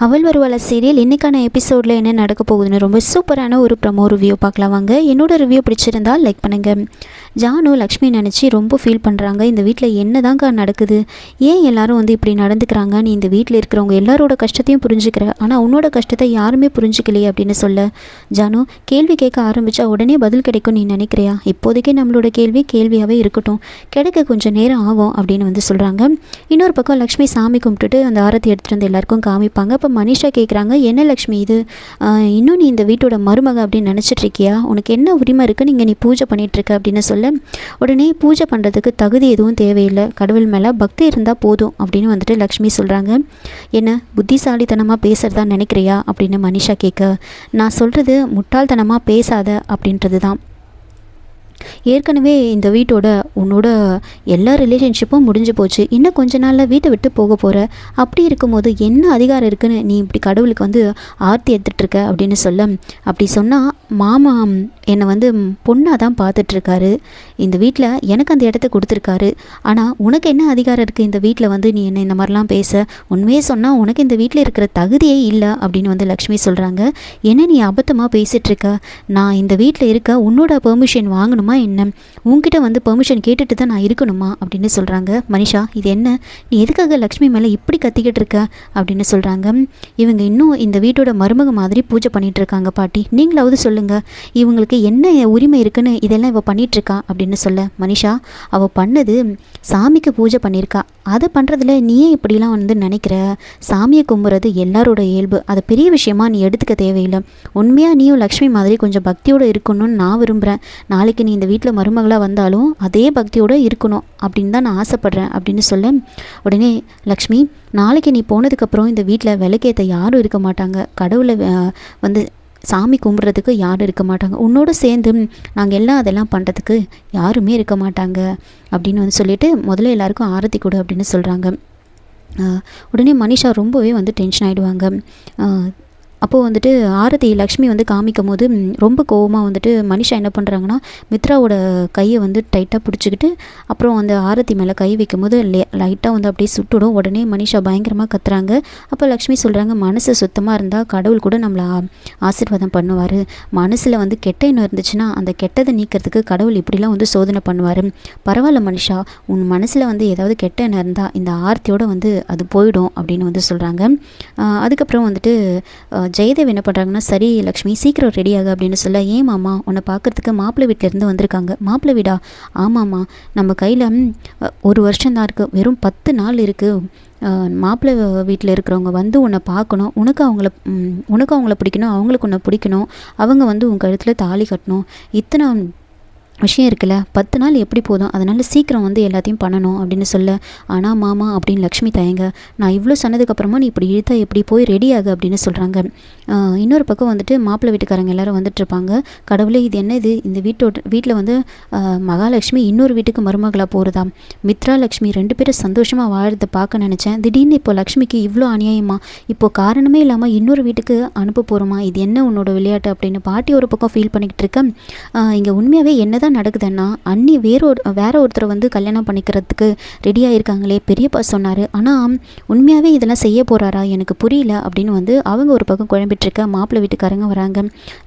அவள் வருவாள சீரியல் இன்றைக்கான எபிசோடில் என்ன நடக்க போகுதுன்னு ரொம்ப சூப்பரான ஒரு ப்ரமோ ரிவ்யூ பார்க்கலாம் வாங்க. என்னோட ரிவ்யூ பிடிச்சிருந்தால் லைக் பண்ணுங்கள். ஜானு லக்ஷ்மி நினச்சி ரொம்ப ஃபீல் பண்ணுறாங்க. இந்த வீட்டில் என்ன தாங்க நடக்குது, ஏன் எல்லாரும் இப்படி நடந்துக்கிறாங்க, நீ இந்த வீட்டில் இருக்கிறவங்க எல்லாரோட கஷ்டத்தையும் புரிஞ்சுக்கிற, ஆனால் உன்னோட கஷ்டத்தை யாருமே புரிஞ்சுக்கலையே அப்படின்னு சொல்ல ஜானு கேள்வி கேட்க ஆரம்பித்தா உடனே பதில் கிடைக்கும் நீ நினைக்கிறியா? இப்போதைக்கு நம்மளோட கேள்வி கேள்வியாகவே இருக்கட்டும், கிடைக்க கொஞ்சம் நேரம் ஆகும் அப்படின்னு சொல்கிறாங்க. இன்னொரு பக்கம் லக்ஷ்மி சாமி கும்பிட்டுட்டு அந்த ஆரத்தி எடுத்துகிட்டு வந்து எல்லாருக்கும் காமிப்பாங்க. இப்போ மனிஷா கேட்குறாங்க, என்ன லக்ஷ்மி இது, இன்னும் நீ இந்த வீட்டோட மருமக அப்படின்னு நினச்சிட்டு இருக்கியா? உனக்கு என்ன உரிமை இருக்குது, நீங்கள் நீ பூஜை பண்ணிகிட்ருக்க அப்படின்னு சொல்ல உடனே பூஜை பண்ணுறதுக்கு தகுதி எதுவும் தேவையில்லை, கடவுள் மேலே பக்தி இருந்தால் போதும் அப்படின்னு லக்ஷ்மி சொல்கிறாங்க. என்ன புத்திசாலித்தனமாக பேசுகிறதா நினைக்கிறியா அப்படின்னு மனிஷா கேட்க, நான் சொல்கிறது முட்டாள்தனமாக பேசாத அப்படின்றது தான். ஏற்கனவே இந்த வீட்டோட உன்னோட எல்லா ரிலேஷன்ஷிப்பும் முடிஞ்சு போச்சு, இன்னும் கொஞ்ச நாளில் வீட்டை விட்டு போக போகிற, அப்படி இருக்கும்போது என்ன அதிகாரம் இருக்குன்னு நீ இப்படி கடவுளுக்கு ஆர்த்தி எடுத்துகிட்ருக்க அப்படின்னு சொல்ல, அப்படி சொன்னால் மாமா என்னை பொண்ணாக தான் பார்த்துட்ருக்காரு, இந்த வீட்டில் எனக்கு அந்த இடத்த கொடுத்துருக்காரு, ஆனால் உனக்கு என்ன அதிகாரம் இருக்குது இந்த வீட்டில் நீ என்ன இந்த மாதிரிலாம் பேச, உண்மையே சொன்னால் உனக்கு இந்த வீட்டில் இருக்கிற தகுதியே இல்லை அப்படின்னு லக்ஷ்மி சொல்கிறாங்க. என்ன நீ அபத்தமாக பேசிகிட்ருக்க, நான் இந்த வீட்டில் இருக்க உன்னோட பெர்மிஷன் வாங்கணுமா என்ன, உங்ககிட்ட பெர்மிஷன் கேட்டுட்டு தான் நான் இருக்கணுமா அப்படின்னு சொல்கிறாங்க. மனிஷா இது என்ன, நீ எதுக்காக லக்ஷ்மி மேலே இப்படி கத்திக்கிட்டு இருக்க அப்படின்னு சொல்கிறாங்க. இவங்க இன்னும் இந்த வீட்டோட மருமக மாதிரி பூஜை பண்ணிகிட்டு இருக்காங்க பாட்டி, நீங்களாவது சொல்லுங்கள் இவங்களுக்கு என்ன உரிமை இருக்குன்னு இதெல்லாம் இவள் பண்ணிகிட்ருக்கா அப்படின்னு சொல்ல, மனிஷா அவள் பண்ணது சாமிக்கு பூஜை பண்ணியிருக்கா, அதை பண்ணுறதுல நீயே இப்படிலாம் நினைக்கிற, சாமியை கும்புறது எல்லாரோட இயல்பு, அது பெரிய விஷயமா நீ எடுத்துக்க தேவையில்லை, உண்மையாக நீயும் லக்ஷ்மி மாதிரி கொஞ்சம் பக்தியோடு இருக்கணும்னு நான் விரும்புகிறேன், நாளைக்கு நீ இந்த வீட்டில் மருமகளாக வந்தாலும் அதே பக்தியோடு இருக்கணும் அப்படின்னு தான் நான் ஆசைப்பட்றேன் அப்படின்னு சொல்ல, உடனே லக்ஷ்மி நாளைக்கு நீ போனதுக்கப்புறம் இந்த வீட்டில் விளக்கேற்ற யாரும் இருக்க மாட்டாங்க, கடவுளை சாமி கும்பிட்றதுக்கு யாரும் இருக்க மாட்டாங்க, உன்னோடு சேர்ந்து நாங்கள் எல்லாம் அதெல்லாம் பண்ணுறதுக்கு யாருமே இருக்க மாட்டாங்க அப்படின்னு சொல்லிட்டு முதல்ல எல்லாருக்கும் ஆரத்தி கொடு அப்படின்னு சொல்கிறாங்க. உடனே மனிஷா ரொம்பவே டென்ஷன் ஆகிடுவாங்க. அப்போது ஆரதி லக்ஷ்மி காமிக்கும் போது ரொம்ப கோவமாக மனிஷா என்ன பண்ணுறாங்கன்னா மித்ராவோட கையை டைட்டாக பிடிச்சிக்கிட்டு அப்புறம் அந்த ஆரத்தி மேலே கை வைக்கும் போது லைட்டாக அப்படியே சுட்டுடும். உடனே மனிஷா பயங்கரமாக கத்துறாங்க. அப்போ லக்ஷ்மி சொல்கிறாங்க, மனசு சுத்தமாக இருந்தால் கடவுள் கூட நம்மளை ஆசீர்வாதம் பண்ணுவார், மனசில் கெட்ட எண்ணம் இருந்துச்சுன்னா அந்த கெட்டதை நீக்கிறதுக்கு கடவுள் இப்படிலாம் சோதனை பண்ணுவார், பரவாயில்ல மனிஷா உன் மனசில் ஏதாவது கெட்ட எண்ணம் இருந்தால் இந்த ஆர்த்தியோடு அது போயிடும் அப்படின்னு சொல்கிறாங்க. அதுக்கப்புறம் ஜெயதேவ் என்ன பண்ணுறாங்கன்னா, சரி லக்ஷ்மி சீக்கிரம் ரெடியாக அப்படின்னு சொல்ல, ஏன் மாமா உன்னை பார்க்குறதுக்கு மாப்பிள்ளை வீட்டிலேருந்து வந்திருக்காங்க. மாப்பிள்ளை வீடா? ஆமாம்மா, நம்ம கையில் 1 வருஷம் தான் இருக்குது, வெறும் 10 நாள் இருக்குது, மாப்பிள்ளை வீட்டில் இருக்கிறவங்க உன்னை பார்க்கணும், உனக்கு அவங்கள பிடிக்கணும், அவங்களுக்கு உன்னை பிடிக்கணும், அவங்க உன் கழுத்தில் தாலி கட்டணும், இத்தனை விஷயம் இருக்குல்ல, 10 நாள் எப்படி போதும், அதனால் சீக்கிரம் எல்லாத்தையும் பண்ணணும் அப்படின்னு சொல்ல, ஆனால் மாமா அப்படின்னு லக்ஷ்மி தயங்க, நான் இவ்வளோ சொன்னதுக்கப்புறமா நீ இப்படி இழுத்தா எப்படி, போய் ரெடியாகு அப்படின்னு சொல்கிறாங்க. இன்னொரு பக்கம் மாப்பிள்ளை வீட்டுக்காரங்க எல்லோரும் இருப்பாங்க. கடவுளே இது என்ன, இது இந்த வீட்டில் மகாலட்சுமி இன்னொரு வீட்டுக்கு மருமகளாக போகிறதா, மித்ரா லக்ஷ்மி 2 பேரும் சந்தோஷமாக வாழறதை பார்க்க நினச்சேன், திடீர்னு இப்போ லக்ஷ்மிக்கு இவ்வளோ அநியாயமா, இப்போது காரணமே இல்லாமல் இன்னொரு வீட்டுக்கு அனுப்ப போகிறோமா, இது என்ன உன்னோட விளையாட்டு அப்படின்னு பாட்டி ஒரு பக்கம் ஃபீல் பண்ணிக்கிட்டு இருக்கேன். இங்கே உண்மையாகவே என்னதான் நடக்குதுன்னா, அண்ணி வேற ஒருத்தரை கல்யாணம் பண்ணிக்கிறதுக்கு ரெடியாக இருக்காங்களே, பெரியப்பா சொன்னார், ஆனால் உண்மையாகவே இதெல்லாம் செய்ய போகிறாரா எனக்கு புரியல அப்படின்னு அவங்க ஒரு பக்கம் குழம்பிட்டுருக்க. மாப்பிள்ளை வீட்டுக்காரங்க வராங்க,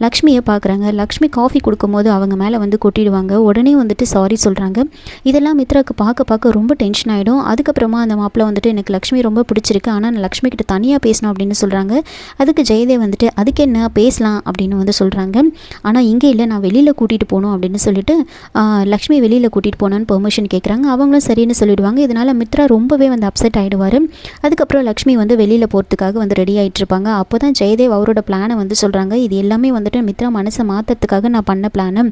லக்ஷ்மியை பார்க்குறாங்க. லக்ஷ்மி காஃபி கொடுக்கும்போது அவங்க மேலே கொட்டிடுவாங்க. உடனே சாரி சொல்கிறாங்க. இதெல்லாம் மித்ராவுக்கு பார்க்க ரொம்ப டென்ஷன் ஆகிடும். அதுக்கப்புறமா அந்த மாப்பிள்ளை எனக்கு லக்ஷ்மி ரொம்ப பிடிச்சிருக்கு, ஆனால் நான் லக்ஷ்மி கிட்ட தனியாக பேசணும் அப்படின்னு சொல்கிறாங்க. அதுக்கு ஜெயதேவ் அதுக்கு என்ன பேசலாம் அப்படின்னு சொல்கிறாங்க. ஆனால் இங்கே இல்லை, நான் வெளியில் கூட்டிகிட்டு போகணும் அப்படின்னு சொல்லிட்டு லக்ஷ்மி வெளியில் கூட்டிகிட்டு போனான்னு பெர்மிஷன் கேட்குறாங்க. அவங்களும் சரின்னு சொல்லிவிடுவாங்க. இதனால் மித்ரா ரொம்பவே அப்செட் ஆகிடுவார். அதுக்கப்புறம் லக்ஷ்மி வெளியில் போகிறதுக்காக ரெடி ஆகிட்டுருப்பாங்க. அப்போ தான் ஜெயதேவ் அவரோட பிளானை சொல்கிறாங்க. இது எல்லாமே மித்ரா மனசை மாற்றுறதுக்காக நான் பண்ண பிளானு,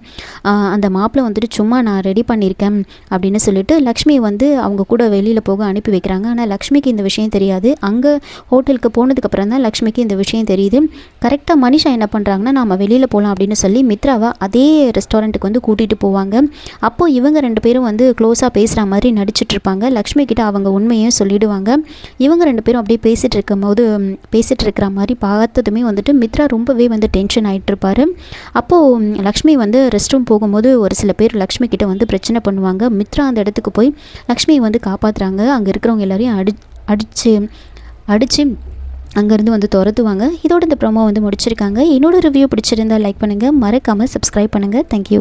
அந்த மாப்பிள்ளை சும்மா நான் ரெடி பண்ணியிருக்கேன் அப்படின்னு சொல்லிட்டு லக்ஷ்மி அவங்க கூட வெளியில் போக அனுப்பி வைக்கிறாங்க. ஆனால் லக்ஷ்மிக்கு இந்த விஷயம் தெரியாது. அங்கே ஹோட்டலுக்கு போனதுக்கப்புறம் தான் லக்ஷ்மிக்கு இந்த விஷயம் தெரியுது. கரெக்டாக மனிஷா என்ன பண்ணுறாங்கன்னா, நாம் வெளியில் போகலாம் அப்படின்னு சொல்லி மித்ராவை அதே ரெஸ்டாரண்ட்டுக்கு கூட்டிகிட்டு போவாங்க. அப்போது இவங்க 2 பேரும் க்ளோஸாக பேசுகிற மாதிரி நடிச்சிட்ருப்பாங்க. லக்ஷ்மி கிட்ட அவங்க உண்மையும் சொல்லிவிடுவாங்க. இவங்க 2 பேரும் அப்படியே பேசிகிட்டு இருக்கிற மாதிரி பார்த்ததுமே மித்ரா ரொம்பவே டென்ஷன் ஆகிட்டுருப்பார். அப்போது லக்ஷ்மி ரெஸ்ட் ரூம் போகும்போது ஒரு சில பேர் லக்ஷ்மி கிட்ட பிரச்சனை பண்ணுவாங்க. மித்ரா அந்த இடத்துக்கு போய் லக்ஷ்மியை காப்பாற்றுறாங்க. அங்கே இருக்கிறவங்க எல்லாரையும் அடித்து அங்கேருந்து வந்து துரத்துவாங்க. இதோட இந்த ப்ரோமோ வந்து முடிச்சிருக்காங்க. என்னோட ரிவ்யூ பிடிச்சிருந்தால் லைக் பண்ணுங்கள், மறக்காமல் சப்ஸ்கிரைப் பண்ணுங்கள். தேங்க்யூ.